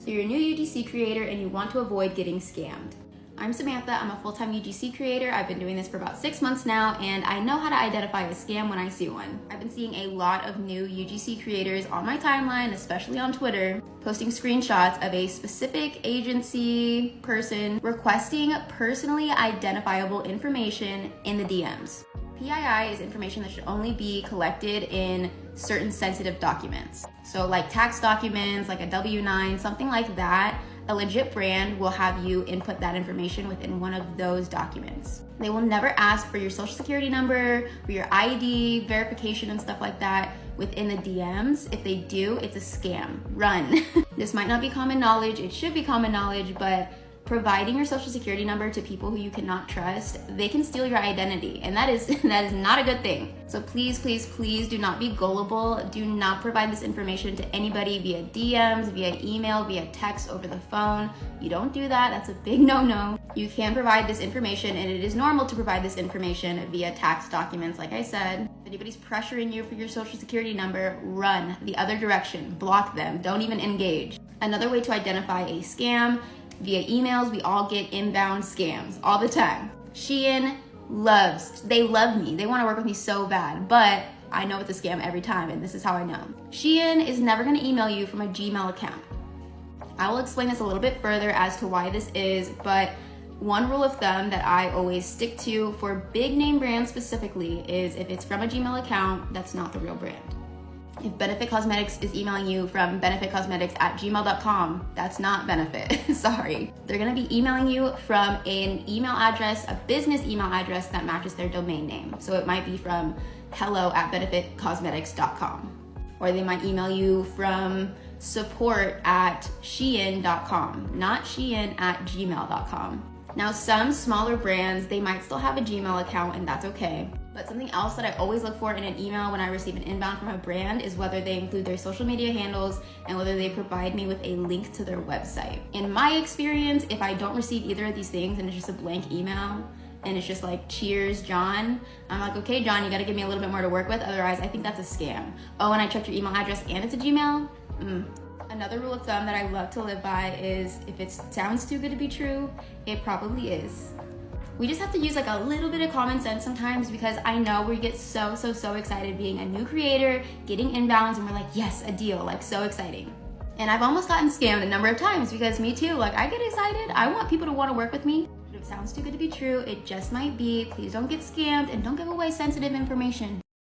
So you're a new UGC creator and you want to avoid getting scammed. I'm Samantha, I'm a full-time UGC creator. I've been doing this for about 6 months now, and I know how to identify a scam when I see one. I've been seeing a lot of new UGC creators on my timeline, especially on Twitter, posting screenshots of a specific agency person requesting personally identifiable information in the DMs. PII is information that should only be collected in certain sensitive documents. So like tax documents, like a W-9, something like that. A legit brand will have you input that information within one of those documents. They will never ask for your social security number, for your ID, verification and stuff like that within the DMs. If they do, it's a scam. Run. This might not be common knowledge, it should be common knowledge, but providing your social security number to people who you cannot trust, they can steal your identity, and that is not a good thing. So please, please, please do not be gullible. Do not provide this information to anybody via DMs, via email, via text, over the phone. You don't do that, that's a big no-no. You can provide this information, and it is normal to provide this information via tax documents, like I said. If anybody's pressuring you for your social security number, run the other direction, block them, don't even engage. Another way to identify a scam, via emails. We all get inbound scams all the time. Shein they love me. They want to work with me so bad, but I know it's a scam every time, and this is how I know. Shein is never going to email you from a Gmail account. I will explain this a little bit further as to why this is, but one rule of thumb that I always stick to for big name brands specifically is if it's from a Gmail account, that's not the real brand. If Benefit Cosmetics is emailing you from benefitcosmetics@gmail.com, that's not Benefit, sorry. They're gonna be emailing you from an email address, a business email address that matches their domain name. So it might be from hello@benefitcosmetics.com. Or they might email you from support@shein.com, not shein@gmail.com. Now some smaller brands, they might still have a Gmail account, and that's okay. But something else that I always look for in an email when I receive an inbound from a brand is whether they include their social media handles and whether they provide me with a link to their website. In my experience, if I don't receive either of these things and it's just a blank email and it's just like, cheers, John, I'm like, okay, John, you gotta give me a little bit more to work with, otherwise I think that's a scam. Oh, and I checked your email address and it's a Gmail? Another rule of thumb that I love to live by is if it sounds too good to be true, it probably is. We just have to use like a little bit of common sense sometimes, because I know we get so excited being a new creator, getting inbounds, and we're like, yes, a deal, like so exciting. And I've almost gotten scammed a number of times, because me too, like I get excited. I want people to want to work with me. But if it sounds too good to be true, it just might be. Please don't get scammed and don't give away sensitive information.